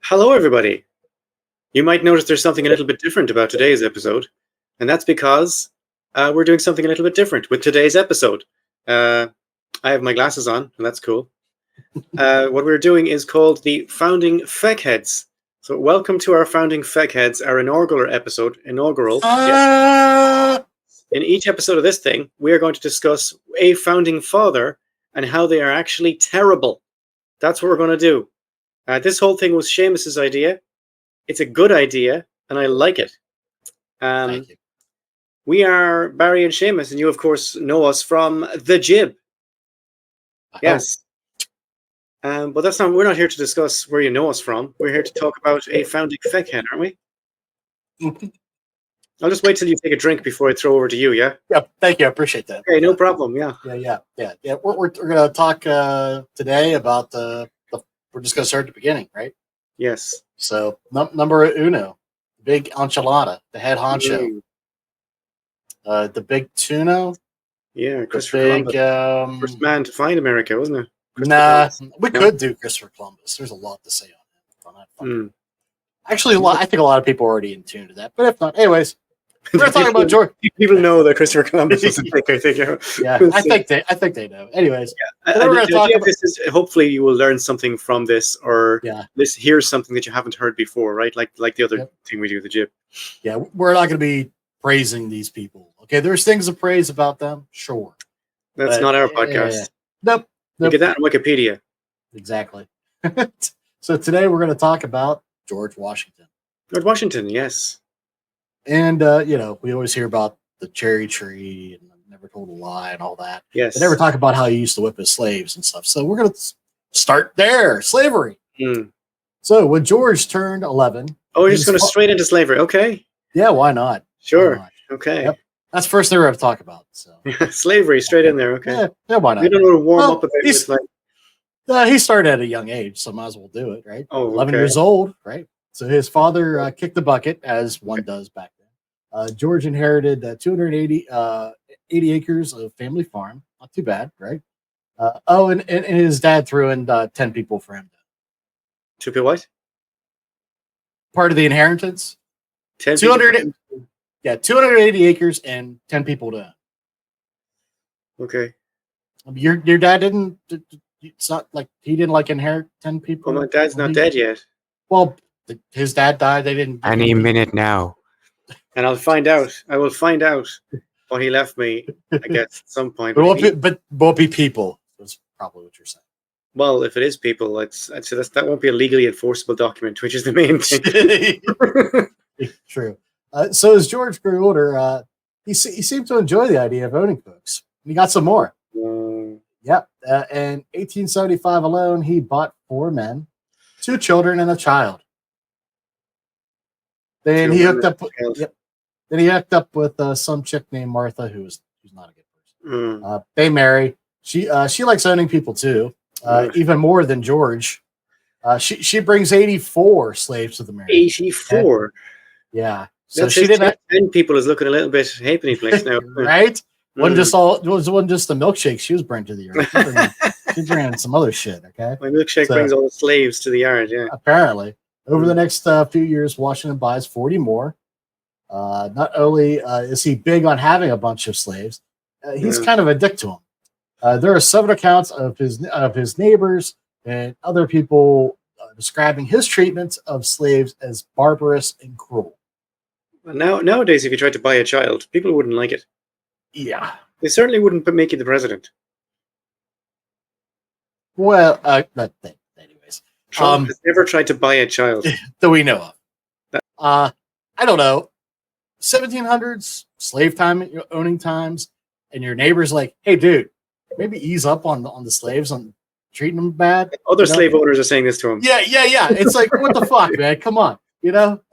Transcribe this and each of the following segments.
Hello, everybody. You might notice there's something a little bit different about today's episode, and that's because we're doing something a little bit different with today's episode. I have my glasses on, and that's cool. What we're doing is called the Founding Feckheads. So, welcome to our Founding Feckheads, our inaugural episode. Yes. In each episode of this thing, we are going to discuss a founding father and how they are actually terrible. That's what we're going to do. This whole thing was Seamus's idea. It's a good idea, and I like it. Thank you. We are Barry and Seamus, and you, of course, know us from The Jib. Yes. But that's not. We're not here to discuss where you know us from. We're here to talk about a founding Feckhead, aren't we? I'll just wait till you take a drink before I throw over to you, yeah? Yeah, thank you. I appreciate that. Okay, no problem, yeah. Yeah. We're going to talk today about we're just going to start at the beginning, right? Yes. So, number uno, big enchilada, the head honcho. The big tuno. Yeah, Christopher Columbus. First man to find America, wasn't it? We could do Christopher Columbus. There's a lot to say on that. Actually, I think a lot of people are already in tune to that. But if not, anyways, we're talking about George. People know that Christopher Columbus was a pick, I think. Yeah, I think they know. Anyways, this is hopefully you will learn something from this, or here's something that you haven't heard before, right? Like the other thing we do, the Jib. Yeah, we're not going to be praising these people. Okay, there's things to praise about them, sure. That's not our podcast. Nope. You get that on Wikipedia. Exactly. So today we're going to talk about George Washington. George Washington, yes. And, we always hear about the cherry tree and never told a lie and all that. Yes. They never talk about how he used to whip his slaves and stuff. So we're going to start there. Slavery. So when George turned 11. Oh, you're just going to straight into slavery. Okay. Yeah, why not? Sure. Why not? Okay. Yep. That's the first thing we're going to talk about. So slavery, straight in there. Okay. Yeah, why not? We don't want to warm up a bit with he started at a young age, so might as well do it, right? Oh, 11 years old, right? So his father kicked the bucket, as one does back then. George inherited 280 acres of family farm. Not too bad, right? And his dad threw in 10 people for him. To be what? Part of the inheritance. 280 acres and 10 people to own. Okay. Your dad didn't. It's not like he didn't inherit 10 people. Well, my dad's not dead yet. Well, his dad died. They didn't. Any minute now. And I'll find out. I will find out what he left me, I guess, at some point. But won't be people. That's probably what you're saying. Well, if it is people, that won't be a legally enforceable document, which is the main thing. True. So as George grew older, he seemed to enjoy the idea of owning folks. And he got some more. Yep. In 1875 alone, he bought 4 men, 2 children, and a child. Then he hooked up. Then he hooked up with some chick named Martha, who's not a good person. They marry. She likes owning people too, even more than George. She brings 84 slaves to the marriage. 84. Yeah. So she didn't. 10 people is looking a little bit halfpenny place now, right? Wasn't just the milkshake she was bringing to the yard. She bringing some other shit. Okay. My milkshake brings all the slaves to the yard. Yeah. Apparently, over the next few years, Washington buys 40 more. Not only is he big on having a bunch of slaves, he's kind of a dick to them. There are 7 accounts of his neighbors and other people describing his treatment of slaves as barbarous and cruel. Nowadays, if you tried to buy a child, people wouldn't like it. Yeah. They certainly wouldn't make you the president. Well, anyways. Trump has never tried to buy a child. That we know of. I don't know. 1700s, slave time, owning times, and your neighbor's like, hey, dude, maybe ease up on the slaves, on treating them bad. Other slave owners are saying this to him. Yeah. It's like, what the fuck, man? Come on.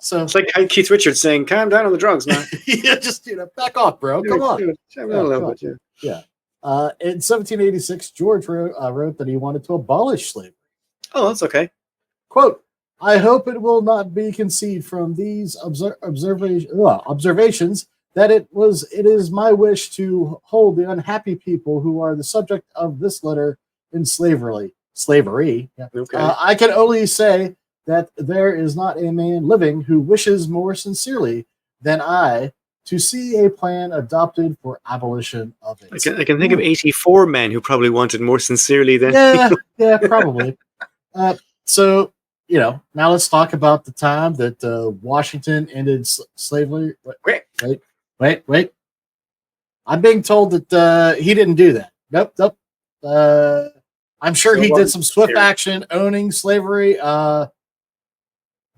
So it's like Keith Richards saying, "Calm down on the drugs, man." Yeah, just back off, bro. Come on. Yeah. In 1786, George wrote that he wanted to abolish slavery. Oh, that's okay. Quote: I hope it will not be conceived from these observations that it is my wish to hold the unhappy people who are the subject of this letter in slavery. Yeah. Okay. I can only say that there is not a man living who wishes more sincerely than I to see a plan adopted for abolition of it. I can think of 84 men who probably wanted more sincerely than. Yeah, probably. So, now let's talk about the time that Washington ended slavery. Wait. I'm being told that he didn't do that. Nope. I'm sure he did some swift action owning slavery.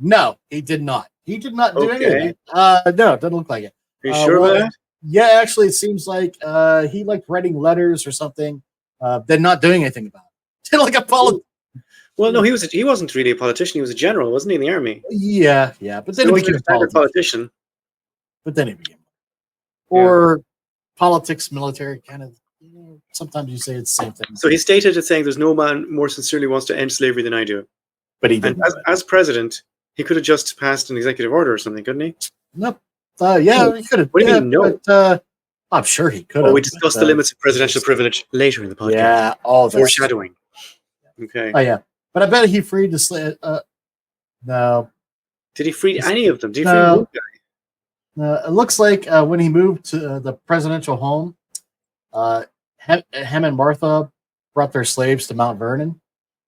No, he did not. He did not do any of that. No, it doesn't look like it. Are you sure about that? Yeah, actually, it seems like he liked writing letters or something, then not doing anything about it. Like a politician. Well, no, he wasn't really a politician. He was a general, wasn't he, in the army? Yeah. But then he became a politician. But then he became or politics, military, kind of. Sometimes you say it's the same thing. So he stated it saying, "There's no man more sincerely wants to end slavery than I do." But he didn't. As president, he could have just passed an executive order or something, couldn't he? Nope. He could have. What do you mean, no? But, I'm sure he could have. We discussed the limits of presidential privilege later in the podcast. Yeah, all foreshadowing. Okay. Oh yeah, but I bet he freed the slave. No. Did he free any of them? Did he free one guy? It looks like when he moved to the presidential home, him and Martha brought their slaves to Mount Vernon,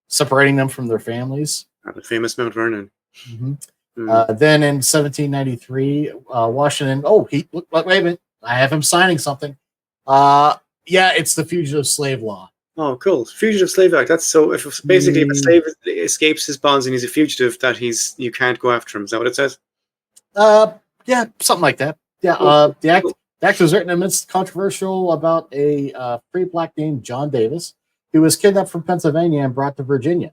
separating them from their families. The famous Mount Vernon. Mm-hmm. Then in 1793, Washington. Wait a minute! I have him signing something. It's the Fugitive Slave Law. Oh, cool! Fugitive Slave Act. That's so. If a slave escapes his bonds and he's a fugitive, you can't go after him. Is that what it says? Yeah, something like that. Yeah. Cool. The act was written amidst controversial about a free black named John Davis, who was kidnapped from Pennsylvania and brought to Virginia.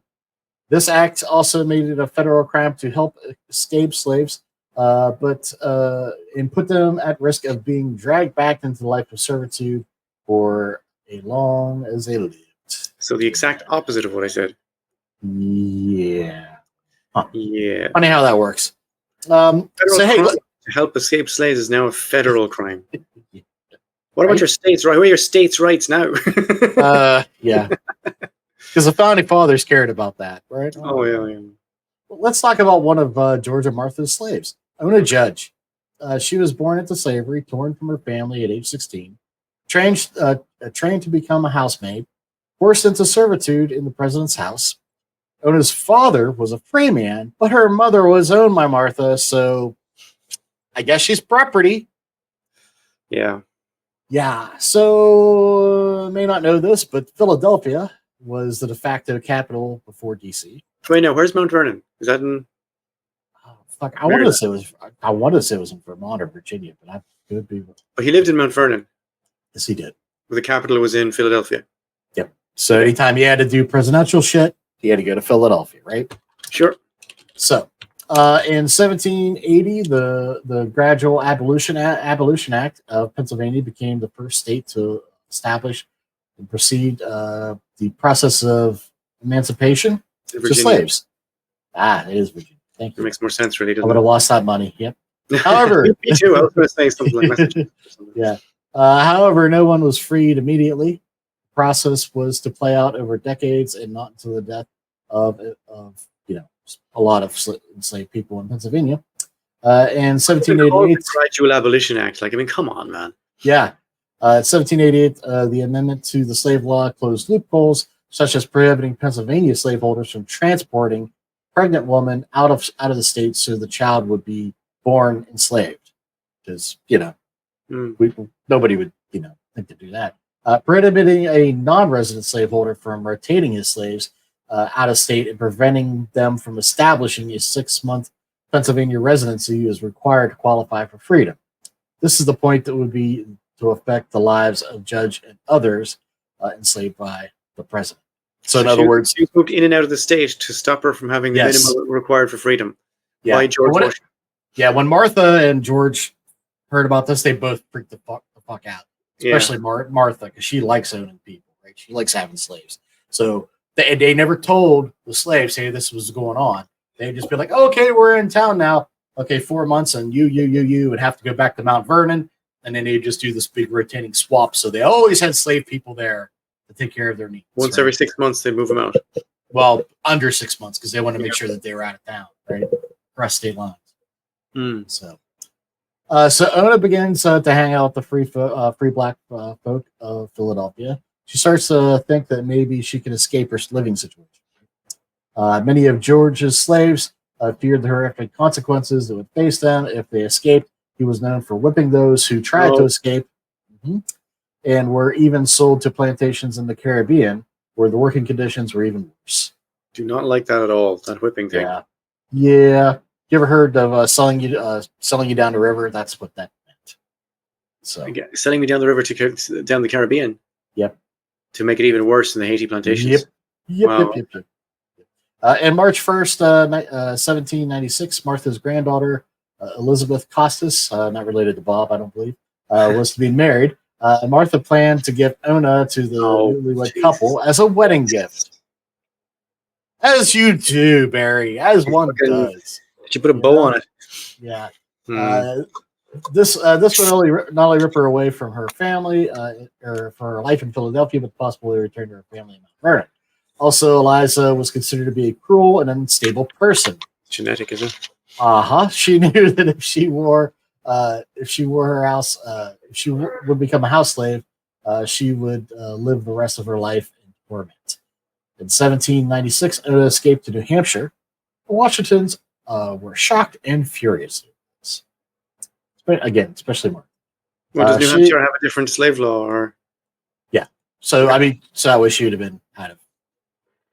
This act also made it a federal crime to help escape slaves, and put them at risk of being dragged back into the life of servitude for as long as they lived. So the exact opposite of what I said. Yeah. Huh. Yeah. Funny how that works. To help escape slaves is now a federal crime. What about your states' rights? Where are your states' rights now? Yeah. Because the founding fathers cared about that, right? Oh, yeah. Let's talk about one of Georgia Martha's slaves, Ona Judge. She was born into slavery, torn from her family at age 16, trained to become a housemaid, forced into servitude in the president's house. Ona's father was a free man, but her mother was owned by Martha, so I guess she's property. Yeah. Yeah. So, may not know this, but Philadelphia was the de facto capital before DC. Wait, now where's Mount Vernon? Is that in? Oh, fuck! I wanted to say it was in Vermont or Virginia, but I could be. But he lived in Mount Vernon. Yes, he did. But the capital was in Philadelphia. Yep. So anytime he had to do presidential shit, he had to go to Philadelphia, right? Sure. So, in 1780, the Gradual Abolition Act of Pennsylvania became the first state to establish and proceed the process of emancipation to slaves. It is Virginia. Thank you. It makes more sense, really. I would have lost that money. Yep. However, me too. I was going to say something like that. Yeah. However, no one was freed immediately. The process was to play out over decades and not until the death of a lot of enslaved people in Pennsylvania. In 1788, the Gradual Abolition Act. Come on, man. Yeah. 1788, the amendment to the slave law closed loopholes such as prohibiting Pennsylvania slaveholders from transporting pregnant women out of the state so the child would be born enslaved. Because nobody would think to do that. Prohibiting a non-resident slaveholder from rotating his slaves out of state and preventing them from establishing a 6-month Pennsylvania residency is required to qualify for freedom. This is the point that would be to affect the lives of Judge and others enslaved by the president. So in other words, she moved in and out of the state to stop her from having the minimum required for freedom by George Washington. Yeah, when Martha and George heard about this, they both freaked the fuck out. Especially Martha, because she likes owning people, right? She likes having slaves. So they never told the slaves, hey, this was going on. They'd just be like, okay, we're in town now. Okay, 4 months, and you would have to go back to Mount Vernon. And then they'd just do this big rotating swap. So they always had slave people there to take care of their needs. Once every 6 months, they move them out. Well, under 6 months because they want to make sure that they were out of town, right? Across state lines. So Ona begins to hang out with the free black folk of Philadelphia. She starts to think that maybe she can escape her living situation. Many of George's slaves feared the horrific consequences that would face them if they escaped. He was known for whipping those who tried to escape, and were even sold to plantations in the Caribbean where the working conditions were even worse. Do not like that at all, that whipping thing. Yeah. You ever heard of selling you down the river? That's what that meant. So selling me down the river down the Caribbean. Yep. To make it even worse in the Haiti plantations. Yep. And March 1st, 1796, Martha's granddaughter, Elizabeth Costas, not related to Bob, I don't believe, was to be married. Martha planned to give Ona to the newlywed couple as a wedding gift. As you do, Barry, as one does. She put a bow on it. Yeah. This would not only rip her away from her family or for her life in Philadelphia, but possibly return to her family in Mount Vernon. Also, Eliza was considered to be a cruel and unstable person. Genetic, is it? She knew that if she wore her house, if she would become a house slave, she would live the rest of her life in torment. In 1796, Ona escaped to New Hampshire. The Washingtons were shocked and furious. Again, especially Mark. Well, does New Hampshire have a different slave law, or? Yeah. So that way she would have been kind of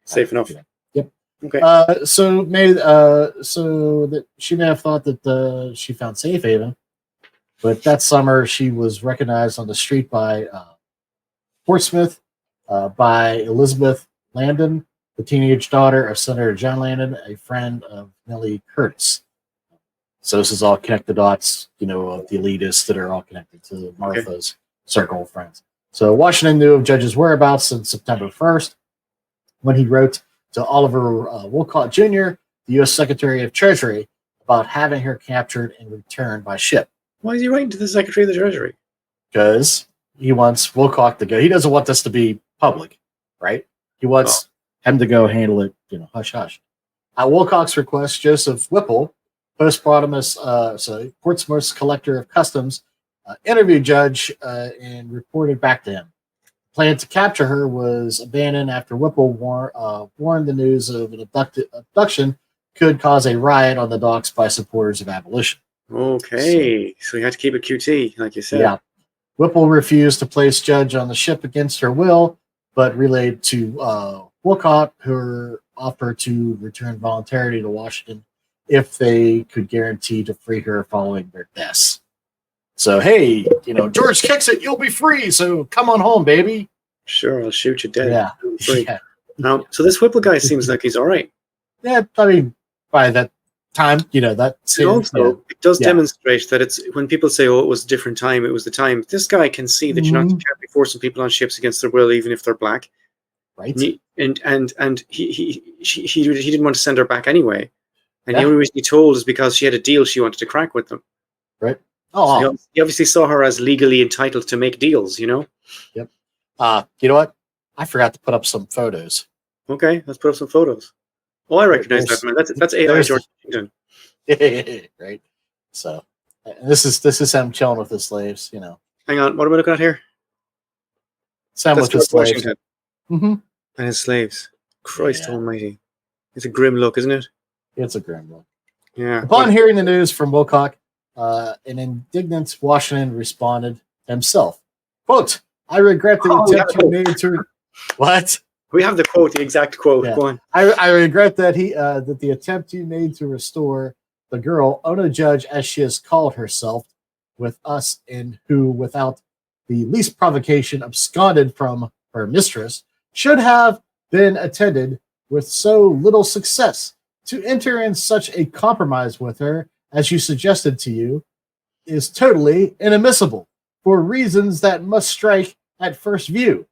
safe enough. Yep. Okay. So that she may have thought that she found safe haven, but that summer she was recognized on the street by Portsmouth by Elizabeth Landon, the teenage daughter of Senator John Landon, a friend of Nellie Curtis. So this is all connect the dots, of the elitists that are all connected to Martha's circle of friends. So Washington knew of Judge's whereabouts since September 1st, when he wrote to Oliver Wolcott Jr., the U.S. Secretary of Treasury, about having her captured and returned by ship. Why is he writing to the Secretary of the Treasury? Because he wants Wolcott to go. He doesn't want this to be public, right? He wants him to go handle it, hush hush. At Wolcott's request, Joseph Whipple, Portsmouth's collector of customs, interviewed Judge and reported back to him. The plan to capture her was abandoned after Whipple warned the news of an abduction could cause a riot on the docks by supporters of abolition. Okay, so you had to keep it QT, like you said. Yeah. Whipple refused to place Judge on the ship against her will, but relayed to Wolcott her offer to return voluntarily to Washington if they could guarantee to free her following their deaths. So, hey, George kicks it, you'll be free, so come on home, baby. Sure, I'll shoot you dead. Yeah. Now, so this Whipple guy seems like he's all right. Yeah, I mean, by that time, that... it does demonstrate that it's, when people say, it was a different time, it was the time, this guy can see that you can't be forcing people on ships against their will, even if they're black. Right. And he didn't want to send her back anyway. And the only reason he told is because she had a deal she wanted to crack with them. Right. So he obviously saw her as legally entitled to make deals, Yep. You know what? I forgot to put up some photos. Okay, let's put up some photos. Oh, I recognize that man. That's AI George Washington. Right. So this is him chilling with his slaves, Hang on, what am I looking at here? Sam with his slaves. Mm-hmm. And his slaves. Christ almighty. It's a grim look, isn't it? It's a grim look. Yeah. Upon hearing the news from Wolcott, an indignant Washington responded himself, quote, I regret the attempt you made to... What? We have the exact quote. Yeah. Go on. I regret that that the attempt you made to restore the girl, Ona Judge, as she has called herself, with us, and who, without the least provocation, absconded from her mistress, should have been attended with so little success. To enter in such a compromise with her, as you suggested to you, is totally inadmissible, for reasons that must strike at first view.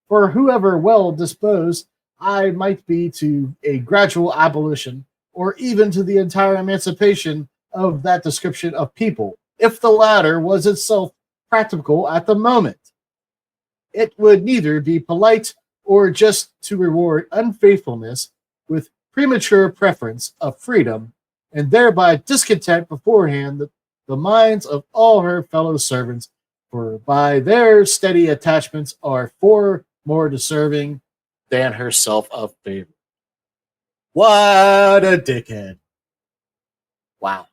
For whoever well disposed I might be to a gradual abolition, or even to the entire emancipation of that description of people, if the latter was itself practicable at the moment. It would neither be polite or just to reward unfaithfulness premature preference of freedom, and thereby discontent beforehand the minds of all her fellow servants, for by their steady attachments are far more deserving than herself of favor. What a dickhead. Wow.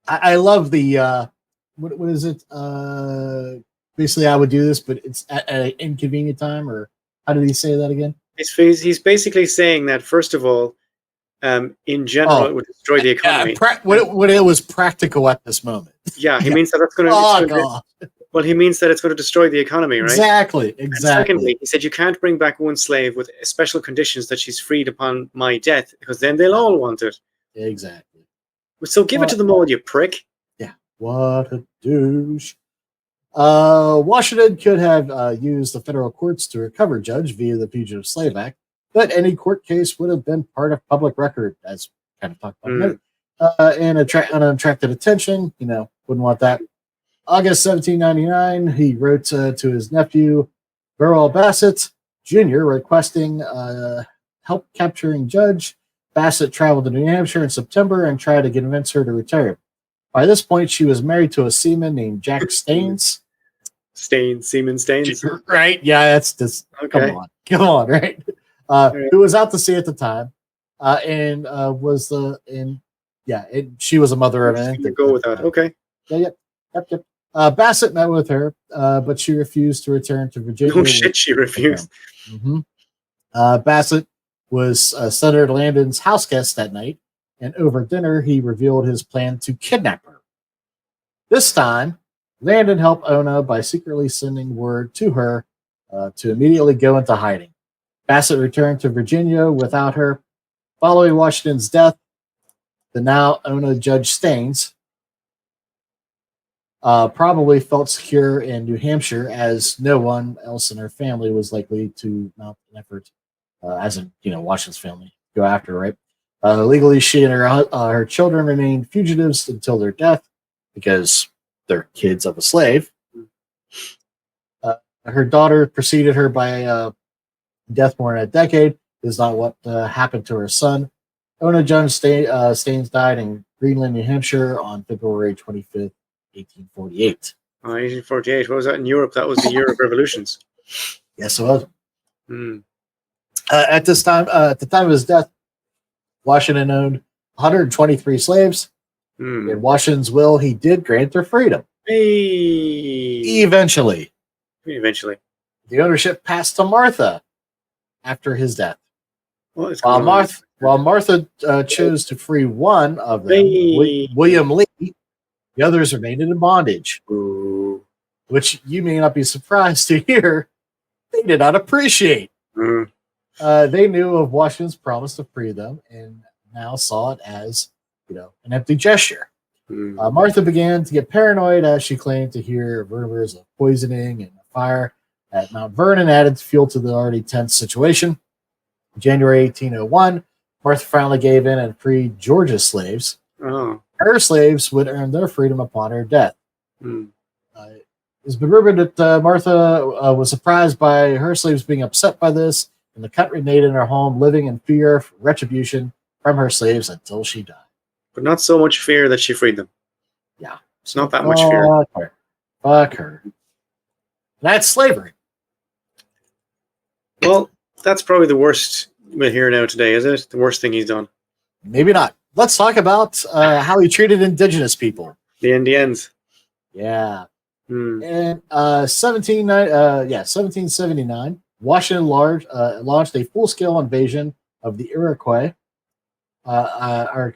I love the what is it? Basically I would do this, but it's at an inconvenient time, or how did he say that again? He's basically saying that, first of all, in general, it would destroy the economy. When it was practical at this moment. Yeah, he means that that's going to. Oh, God. Well, he means that it's going to destroy the economy, right? Exactly. And secondly, he said you can't bring back one slave with special conditions that she's freed upon my death, because then they'll all want it. Exactly. So give it to them all, you prick. Yeah. What a douche. Washington could have used the federal courts to recover Judge via the Fugitive Slave Act, but any court case would have been part of public record, as kind of talked about a minute, and unattracted attention. Wouldn't want that. August 1799, he wrote to his nephew, Burrell Bassett Jr., requesting help capturing Judge. Bassett traveled to New Hampshire in September and tried to convince her to retire. By this point, she was married to a seaman named Jack Staines. Seaman Staines. Right? Yeah, that's just okay. Come on, right? Who was out to sea at the time, and she was a mother of an infant. Go with that. Okay. Yep. Bassett met with her, but she refused to return to Virginia. Oh shit, she refused. Mm-hmm. Bassett was Senator Landon's house guest that night, and over dinner, he revealed his plan to kidnap her. This time, Landon helped Ona by secretly sending word to her to immediately go into hiding. Bassett returned to Virginia without her. Following Washington's death, the now Ona Judge Staines probably felt secure in New Hampshire, as no one else in her family was likely to mount an effort, as in Washington's family, go after her, right? Legally, she and her children remained fugitives until their death because they're kids of a slave. Her daughter preceded her by death more than a decade. Is not what happened to her son. Ona Judge Staines died in Greenland, New Hampshire on February 25th, 1848. 1848. What was that in Europe? That was the year of revolutions. Yes, it was. At the time of his death, Washington owned 123 slaves. In Washington's will, he did grant their freedom. Hey. Eventually. The ownership passed to Martha after his death. While Martha chose to free one of them, William Lee, the others remained in bondage. Ooh. Which you may not be surprised to hear they did not appreciate. They knew of Washington's promise to free them and now saw it as, an empty gesture. Martha began to get paranoid as she claimed to hear rumors of poisoning and a fire at Mount Vernon added fuel to the already tense situation. In January 1801, Martha finally gave in and freed Georgia's slaves. Her slaves would earn their freedom upon her death. It's been rumored that Martha was surprised by her slaves being upset by this, and the cut remained in her home, living in fear of retribution from her slaves until she died. But not so much fear that she freed them. Yeah. It's not that much fear. Fuck her. That's slavery. Well, that's probably the worst we'll hear now today, is it? The worst thing he's done. Maybe not. Let's talk about how he treated indigenous people. The Indians. Yeah. In 1779, Washington launched a full-scale invasion of the Iroquois, our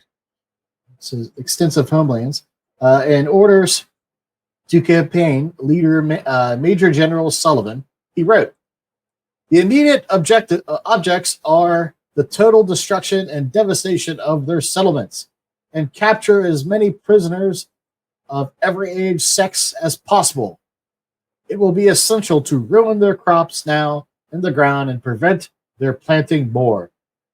extensive homelands, and orders to campaign leader Major General Sullivan. He wrote, "The immediate objects are the total destruction and devastation of their settlements, and capture as many prisoners of every age, sex as possible. It will be essential to ruin their crops now in the ground and prevent their planting more.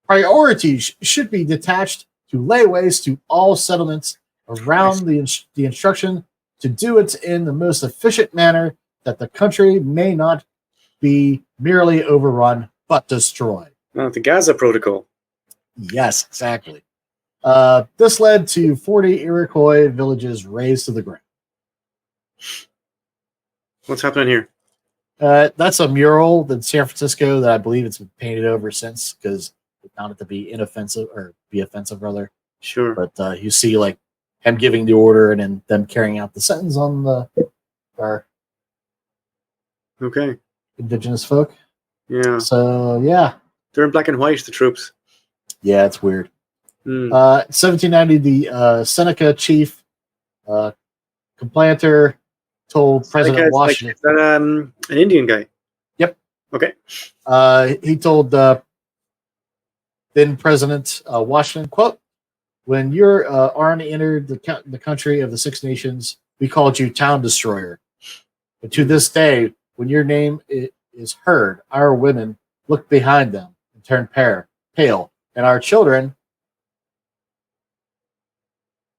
Priorities should be detached to lay waste to all settlements around the instruction to do it in the most efficient manner, that the country may not be merely overrun but destroyed." The Gaza Protocol. Yes, exactly. This led to 40 Iroquois villages razed to the ground. What's happening here? That's a mural in San Francisco that I believe it's been painted over since because they found it to be inoffensive or be offensive, rather. Sure. But you see, like, him giving the order and then them carrying out the sentence on our Okay. indigenous folk. Yeah. So, yeah. They're in black and white, the troops. Yeah, it's weird. Mm. 1790, the Seneca chief, Complanter, told President Washington. Is that an Indian guy? Yep. Okay. He told then President Washington, quote, "When your army entered the country of the Six Nations, we called you Town Destroyer. But to this day, when your name is heard, our women look behind them and turn pale, and our children,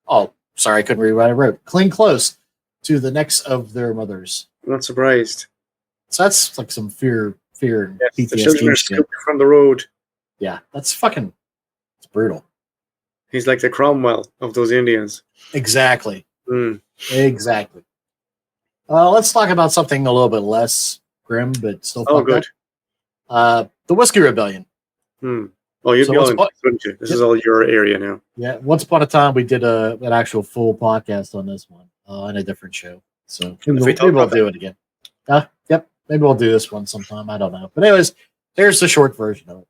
oh, sorry, I couldn't read what I wrote, cling close to the necks of their mothers." I'm not surprised. So that's like some fear and Yes, PTSD the children are shit. scooped from the road. Yeah, that's fucking, it's brutal. He's like the Cromwell of those Indians. Exactly. Mm. Exactly. Let's talk about something a little bit less grim, but still fucked good. up. The Whiskey Rebellion. Oh, you'd be on, wouldn't you? This is all your area now. Yeah. Once upon a time, we did an actual full podcast on this one on a different show. So maybe we'll do it again. Yep. Maybe we'll do this one sometime. I don't know. But anyways, here's the short version of it.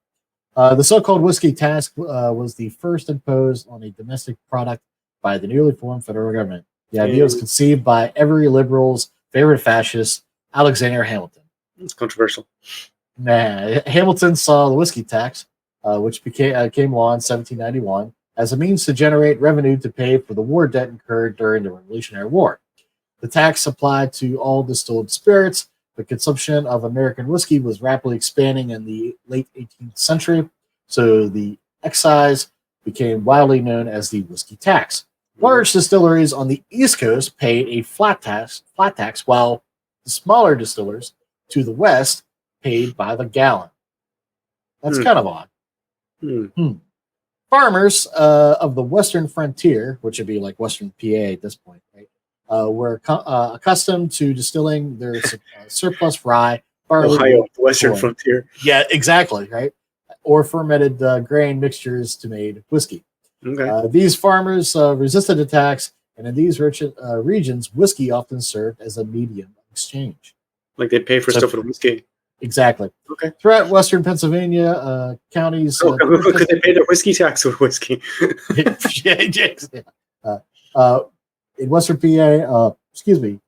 The so-called Whiskey Tax was the first imposed on a domestic product by the newly formed federal government. The idea was conceived by every liberal's favorite fascist, Alexander Hamilton. It's controversial. Hamilton saw the whiskey tax, which came law in 1791, as a means to generate revenue to pay for the war debt incurred during the Revolutionary War. The tax applied to all distilled spirits. The consumption of American whiskey was rapidly expanding in the late 18th century, so the excise became widely known as the whiskey tax. Large distilleries on the East Coast paid a flat tax, while the smaller distillers to the West paid by the gallon. That's kind of odd. Farmers of the Western frontier, which would be like Western PA at this point, right, were accustomed to distilling their surplus rye, barley, Ohio, the Western corn. frontier. Yeah, exactly, right? Or fermented grain mixtures to make whiskey. Okay. These farmers resisted the tax, and in these regions, whiskey often served as a medium of exchange. Like they'd pay for stuff with whiskey. Exactly. Okay. Throughout Western Pennsylvania, counties. Because they pay their whiskey tax with whiskey. In Western PA,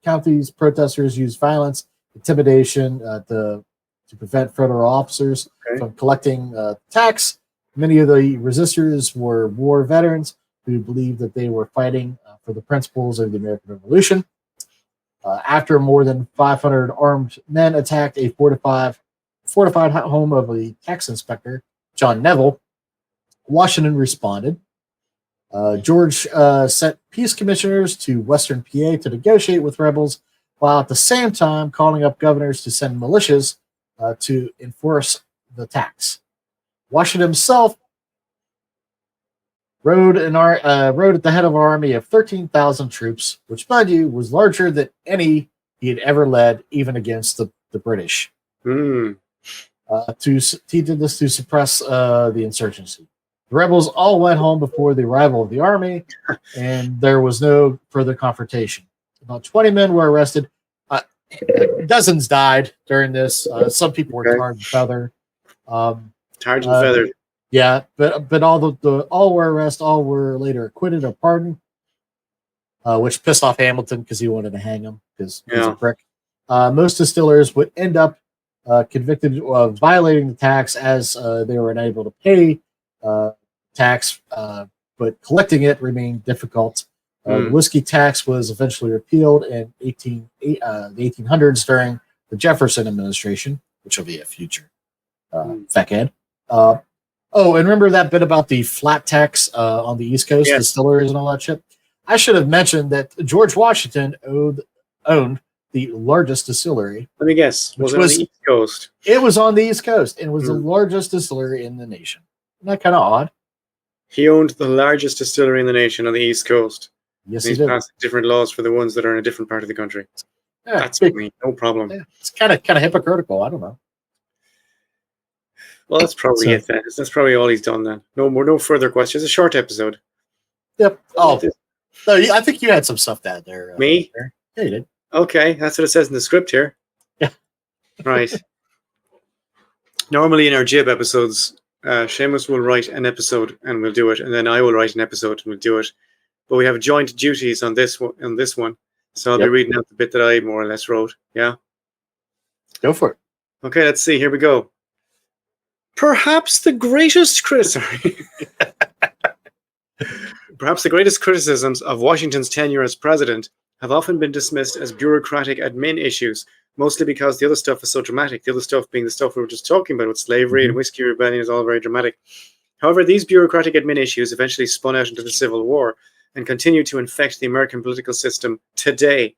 counties protesters used violence, intimidation to prevent federal officers from collecting tax. Many of the resistors were war veterans who believed that they were fighting for the principles of the American Revolution. After more than 500 armed men attacked a fortified home of a tax inspector, John Neville, Washington responded. George sent peace commissioners to Western PA to negotiate with rebels, while at the same time calling up governors to send militias to enforce the tax. Washington himself rode at the head of an army of 13,000 troops, which, mind you, was larger than any he had ever led, even against the British. He did this to suppress the insurgency. The rebels all went home before the arrival of the army, and there was no further confrontation. About 20 men were arrested. Dozens died during this. Some people were tarred and feathered. Tarred and feathered. Yeah, but all were arrested. All were later acquitted or pardoned, which pissed off Hamilton because he wanted to hang him because he's a prick. Most distillers would end up convicted of violating the tax as they were unable to pay tax, but collecting it remained difficult. The whiskey tax was eventually repealed in the 1800s during the Jefferson administration, which will be a future Feckhead. And remember that bit about the flat tax on the East Coast, distilleries and all that shit? I should have mentioned that George Washington owned the largest distillery. Let me guess. Was it on the East Coast? It was on the East Coast and was the largest distillery in the nation. Isn't that kind of odd? He owned the largest distillery in the nation on the East Coast. Yes, he's passed different laws for the ones that are in a different part of the country. Yeah, that's me, no problem. Yeah, it's kind of hypocritical. I don't know. Well, that's probably it then. That's probably all he's done then. No further questions. A short episode. Yep. Oh, no, I think you had some stuff that there. Me? There. Yeah, you did. Okay, that's what it says in the script here. Yeah. Right. Normally in our Jib episodes, Seamus will write an episode and we'll do it, and then I will write an episode and we'll do it. But we have joint duties on this one, so I'll be reading out the bit that I more or less wrote. Yeah. Go for it. Okay, let's see. Here we go. Perhaps the greatest criticisms of Washington's tenure as president have often been dismissed as bureaucratic admin issues, mostly because the other stuff is so dramatic. The other stuff being the stuff we were just talking about with slavery and whiskey rebellion is all very dramatic. However, these bureaucratic admin issues eventually spun out into the Civil War and continue to infect the American political system today.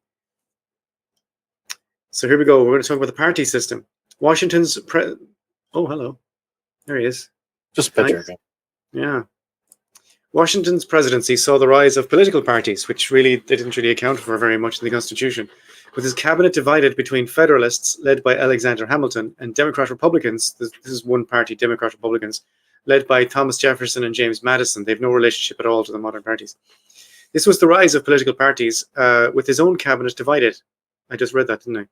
So here we go. We're going to talk about the party system. Washington's oh, hello. There he is. Just a picture. Yeah. Washington's presidency saw the rise of political parties, which really they didn't really account for very much in the Constitution, with his cabinet divided between Federalists, led by Alexander Hamilton, and Democrat Republicans. This is one party, Democrat Republicans, led by Thomas Jefferson and James Madison. They have no relationship at all to the modern parties. This was the rise of political parties, with his own cabinet divided. I just read that, didn't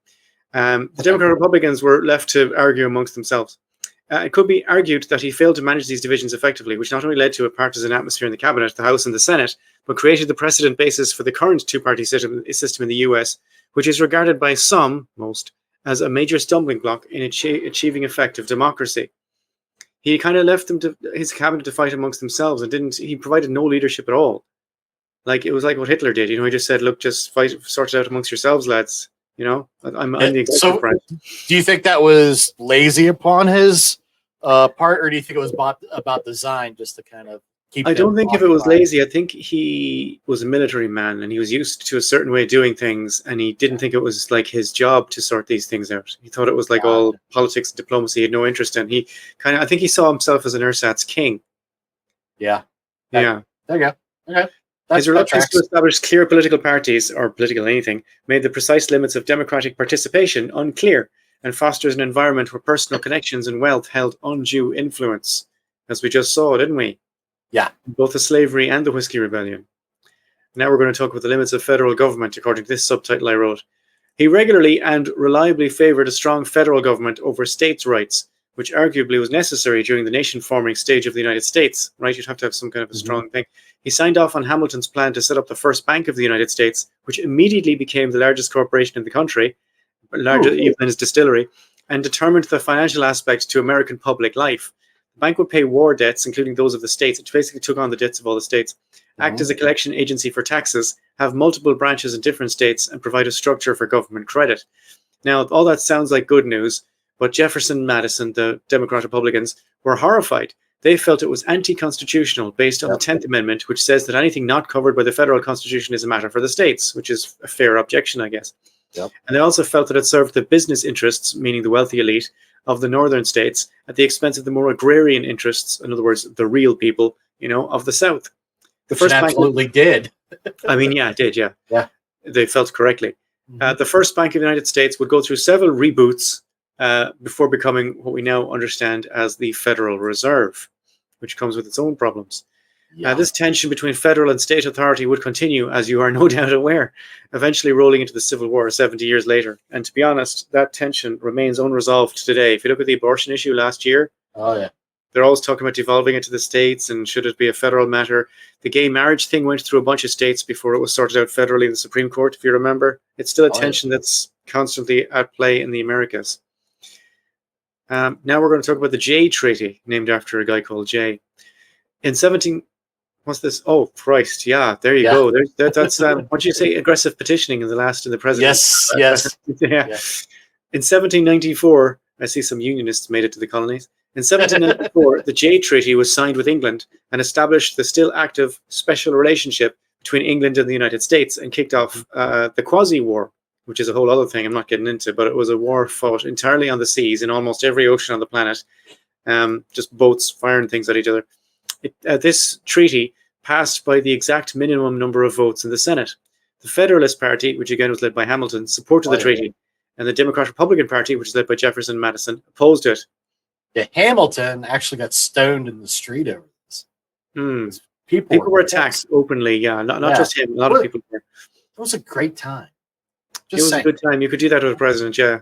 I? The Democrat Republicans were left to argue amongst themselves. It could be argued that he failed to manage these divisions effectively, which not only led to a partisan atmosphere in the cabinet, the House and the Senate, but created the precedent basis for the current two-party system in the US, which is regarded by most, as a major stumbling block in achieving effective democracy. He kind of left his cabinet to fight amongst themselves and he provided no leadership at all. Like, it was like what Hitler did, he just said, look, just sort it out amongst yourselves, lads. I'm the executive branch. Do you think that was lazy upon his part, or do you think it was about design, just to kind of keep? I don't think if it was lazy. I think he was a military man and he was used to a certain way of doing things, and he didn't think it was like his job to sort these things out. He thought it was like all politics and diplomacy he had no interest in. I think he saw himself as an ersatz king. Yeah. Yeah. There you go. Okay. His reluctance to establish clear political parties, or political anything, made the precise limits of democratic participation unclear and fosters an environment where personal connections and wealth held undue influence, as we just saw, didn't we? Yeah. Both the slavery and the whiskey rebellion. Now we're going to talk about the limits of federal government, according to this subtitle I wrote. He regularly and reliably favored a strong federal government over states' rights, which arguably was necessary during the nation-forming stage of the United States, right? You'd have to have some kind of a strong thing. He signed off on Hamilton's plan to set up the first bank of the United States, which immediately became the largest corporation in the country, larger even than his distillery, and determined the financial aspects to American public life. The bank would pay war debts, including those of the states. It basically took on the debts of all the states, act as a collection agency for taxes, have multiple branches in different states, and provide a structure for government credit. Now, all that sounds like good news, but Jefferson and Madison, the Democrat Republicans, were horrified. They felt it was anti-constitutional based on the 10th Amendment, which says that anything not covered by the federal constitution is a matter for the states, which is a fair objection, I guess. Yep. And they also felt that it served the business interests, meaning the wealthy elite, of the northern states at the expense of the more agrarian interests, in other words, the real people, of the South. The first bank absolutely did. I mean, yeah, it did, yeah. Yeah. They felt correctly. The first Bank of the United States would go through several reboots before becoming what we now understand as the Federal Reserve, which comes with its own problems. Yeah. This tension between federal and state authority would continue, as you are no doubt aware, eventually rolling into the Civil War 70 years later. And to be honest, that tension remains unresolved today. If you look at the abortion issue last year, they're always talking about devolving it to the states and should it be a federal matter. The gay marriage thing went through a bunch of states before it was sorted out federally in the Supreme Court, if you remember. It's still a tension that's constantly at play in the Americas. Now we're going to talk about the Jay Treaty, named after a guy called Jay. In 17... What's this? Oh, Christ. Yeah, there you go. That's what did you say? Aggressive petitioning in the president. Yes. Yeah. In 1794, I see some Unionists made it to the colonies. In 1794, the Jay Treaty was signed with England and established the still active special relationship between England and the United States and kicked off the Quasi-War, which is a whole other thing I'm not getting into, but it was a war fought entirely on the seas in almost every ocean on the planet, just boats firing things at each other. This treaty passed by the exact minimum number of votes in the Senate. The Federalist Party, which again was led by Hamilton, supported the treaty, and the Democrat-Republican Party, which is led by Jefferson and Madison, opposed it. Yeah, Hamilton actually got stoned in the street over this. People were attacked openly, not just him. A lot of people were. It was a great time. It was a good time. You could do that with a president, yeah.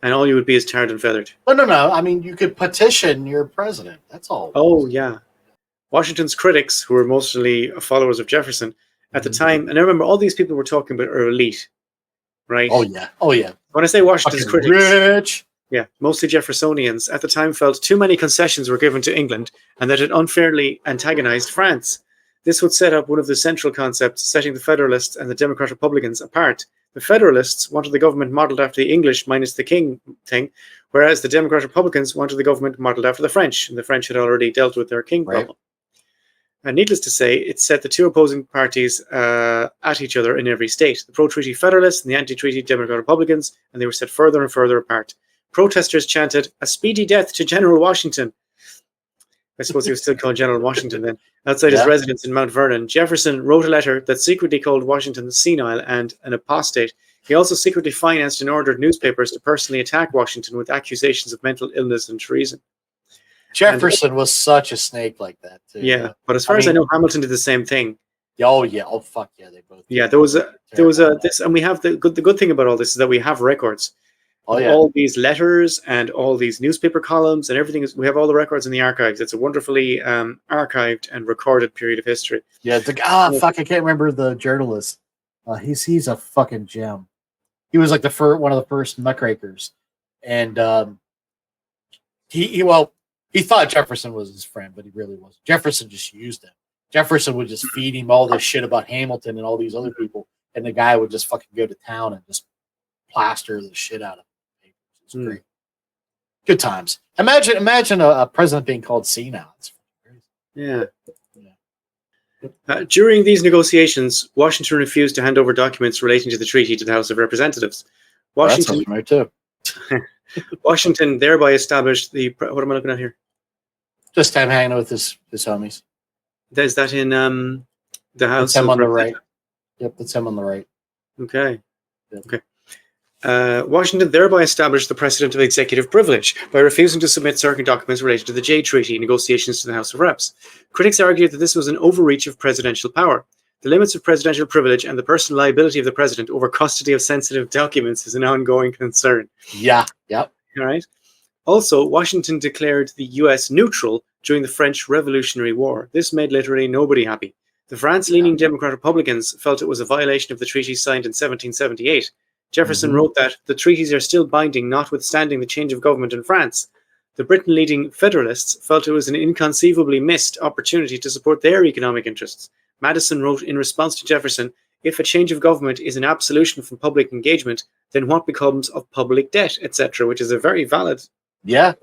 And all you would be is tarred and feathered. No. I mean, you could petition your president. That's all. Oh, yeah. Washington's critics, who were mostly followers of Jefferson at the time, and I remember all these people we're talking about are elite, right? Oh, yeah. When I say Washington's critics, rich. Yeah, mostly Jeffersonians, at the time felt too many concessions were given to England and that it unfairly antagonized France. This would set up one of the central concepts setting the Federalists and the Democrat Republicans apart. The Federalists wanted the government modelled after the English minus the king thing, whereas the Democrat Republicans wanted the government modelled after the French, and the French had already dealt with their king problem. And needless to say, it set the two opposing parties at each other in every state, the pro-treaty Federalists and the anti-treaty Democrat Republicans, and they were set further and further apart. Protesters chanted, "A speedy death to General Washington." I suppose he was still called General Washington then. Outside his residence in Mount Vernon, Jefferson wrote a letter that secretly called Washington senile and an apostate. He also secretly financed and ordered newspapers to personally attack Washington with accusations of mental illness and treason. Jefferson was such a snake like that, too. Yeah, but as far as I know, Hamilton did the same thing. Oh, yeah. Oh, fuck yeah. They both. Yeah, there was this, and we have the good thing about all this is that we have records. All these letters and all these newspaper columns and everything we have all the records in the archives. It's a wonderfully archived and recorded period of history. Yeah, it's like I can't remember the journalist. He's a fucking gem. He was like one of the first muckrakers, and he thought Jefferson was his friend, but he really wasn't. Jefferson just used him. Jefferson would just feed him all this shit about Hamilton and all these other people, and the guy would just fucking go to town and just plaster the shit out of him. It's great. Good times. Imagine a president being called senile. Yeah. During these negotiations, Washington refused to hand over documents relating to the treaty to the House of Representatives. Washington, that's too. Washington thereby established the. What am I looking at here? Just him hanging with his homies. Is that in the House? That's him on the right. Yep, that's him on the right. Okay. Yep. Okay. Washington thereby established the precedent of executive privilege by refusing to submit certain documents related to the Jay Treaty negotiations to the House of Reps. Critics argued that this was an overreach of presidential power. The limits of presidential privilege and the personal liability of the president over custody of sensitive documents is an ongoing concern. Yeah. Yep. All right. Also, Washington declared the U.S. neutral during the French Revolutionary War. This made literally nobody happy. The France-leaning Democrat Republicans felt it was a violation of the treaty signed in 1778. Jefferson wrote that the treaties are still binding, notwithstanding the change of government in France. The Britain-leading Federalists felt it was an inconceivably missed opportunity to support their economic interests. Madison wrote in response to Jefferson, "If a change of government is an absolution from public engagement, then what becomes of public debt, etc.," which is a very valid. Yeah.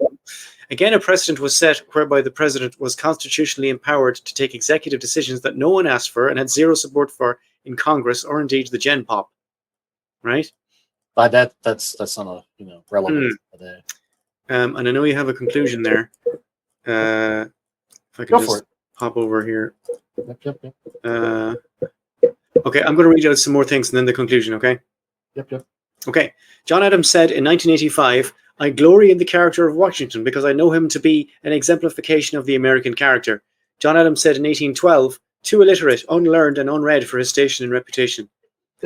Again, a precedent was set whereby the president was constitutionally empowered to take executive decisions that no one asked for and had zero support for in Congress or indeed the Gen Pop. Right? But that's not relevant today. And I know you have a conclusion there. If I can just hop over here. Yep. Okay, I'm going to read out some more things and then the conclusion, okay? Yep. Okay. John Adams said in 1985, "I glory in the character of Washington because I know him to be an exemplification of the American character." John Adams said in 1812, "Too illiterate, unlearned, and unread for his station and reputation."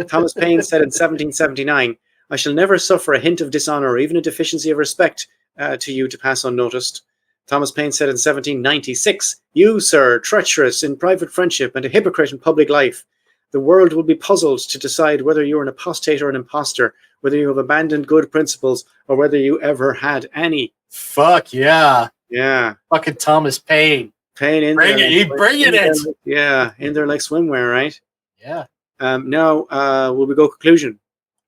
Thomas Paine said in 1779, "I shall never suffer a hint of dishonor or even a deficiency of respect to you to pass unnoticed." Thomas Paine said in 1796, "You, sir, treacherous in private friendship and a hypocrite in public life. The world will be puzzled to decide whether you're an apostate or an impostor, whether you have abandoned good principles or whether you ever had any." Fuck yeah. Yeah. Fucking Thomas Paine. Paine in Bring there. it. He's bringing it. Yeah, in there like swimwear, right? Yeah. Now, will we go conclusion?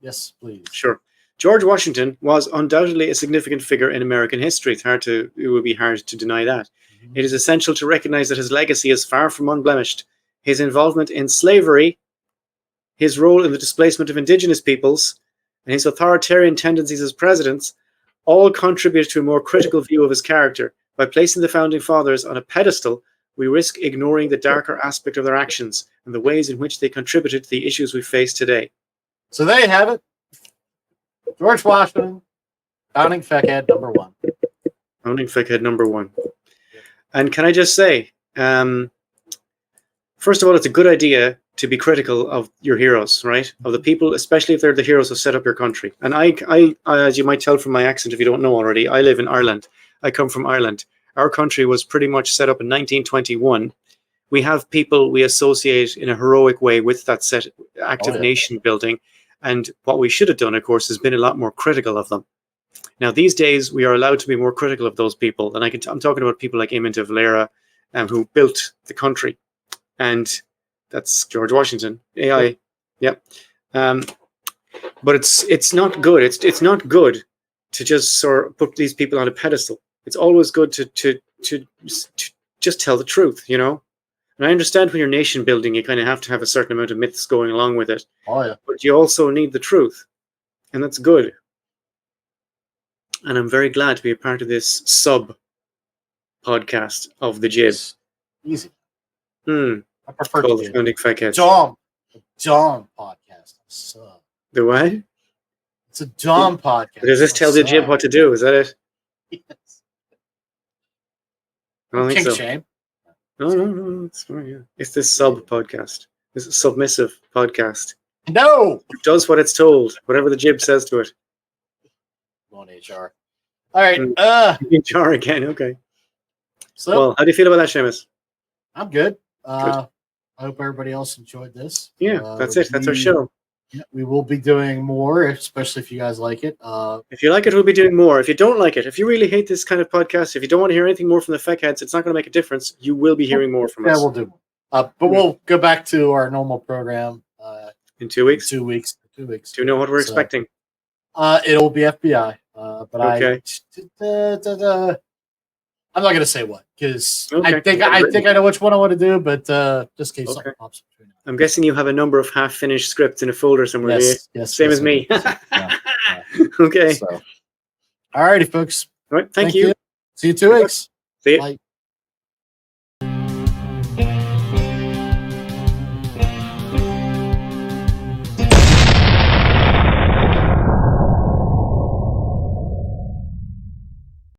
Yes, please. Sure. George Washington was undoubtedly a significant figure in American history. It would be hard to deny that. It is essential to recognize that his legacy is far from unblemished. His involvement in slavery, his role in the displacement of indigenous peoples, and his authoritarian tendencies as presidents all contribute to a more critical view of his character. By placing the Founding Fathers on a pedestal, we risk ignoring the darker aspect of their actions and the ways in which they contributed to the issues we face today. So there you have it. George Washington, founding Feckhead #1. Founding Feckhead #1. And can I just say, first of all, it's a good idea to be critical of your heroes, right? Of the people, especially if they're the heroes who set up your country. And I, as you might tell from my accent, if you don't know already, I live in Ireland. I come from Ireland. Our country was pretty much set up in 1921. We have people we associate in a heroic way with that act of nation building. And what we should have done, of course, has been a lot more critical of them. Now, these days, we are allowed to be more critical of those people. And I'm talking about people like Eamon de Valera, who built the country. And that's George Washington, AI. Yeah. But it's not good. It's not good to just sort of put these people on a pedestal. It's always good to just tell the truth, you know? And I understand when you're nation building, you kind of have to have a certain amount of myths going along with it. Oh, yeah. But you also need the truth. And that's good. And I'm very glad to be a part of this sub podcast of the Jib. Easy. I prefer called the Founding Feckheads. John podcast. Sub. The what? It's a John podcast. Does this tell the Jib what to do? Is that it? Yes. I don't think so. Shame. No. It's fine, yeah. It's this sub podcast. This is a submissive podcast. No! It does what it's told, whatever the Jib says to it. On HR. All right. HR again, okay. So, well, how do you feel about that, Seamus? I'm good. I hope everybody else enjoyed this. Yeah, that's it. That's our show. Yeah, we will be doing more, especially if you guys like it. If you like it, we'll be doing more. If you don't like it, if you really hate this kind of podcast, if you don't want to hear anything more from the Feckheads, it's not going to make a difference. You will be hearing more from us. Yeah, we'll do more. But we'll go back to our normal program in 2 weeks. 2 weeks. 2 weeks. Do you know what we're expecting? It'll be FBI. But okay. I'm not going to say what because I think I know which one I want to do, but just in case something pops up between now. I'm guessing you have a number of half-finished scripts in a folder somewhere. Yes, same as me. Okay. So, all righty, folks. All right. Thank you. See you 2 weeks. See you. Bye.